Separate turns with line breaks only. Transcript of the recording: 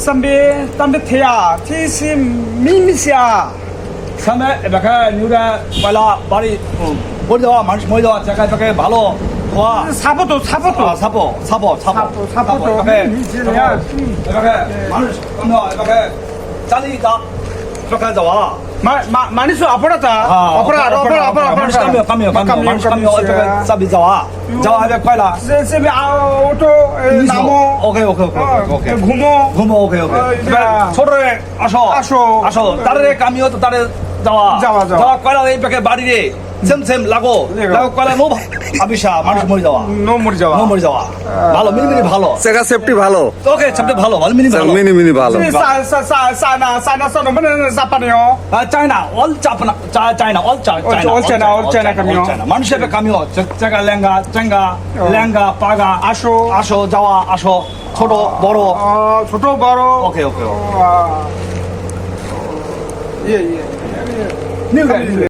三边铁啊，铁是秘密下。
上面别看牛的坏了，把你我的话马上摸的话，这个ভালো হওয়া
差不多，差不多。
差不多。
你这样，মানুষ
এবারে চালিয়ে যা সকাল যাওয়া
মানুষ অপরাধ
মানুষ চাবি যাওয়া এবার কয়লা
অটো নামো
ওকে
ঘুমো
ওকে ছোট রে আসো তারে কামিও তো তারে যাওয়া কয়লা এই প্যাকে বাড়ি রে সেম লাগো কয়লা নো আবিশা মানুষ মরে যাওয়া ভালো মিনিমিনি ভালো
সেগা সেফটি ভালো
ওকে সবচেয়ে ভালো
মিনি ভালো
জাপানিও
চায়না অল চায়না কামিও মানুষের কামিও চেঙ্গা লেঙ্গা পাগা আসো যাওয়া আসো ছোট বড়
ছোট বড়
ওকে
ইয়ে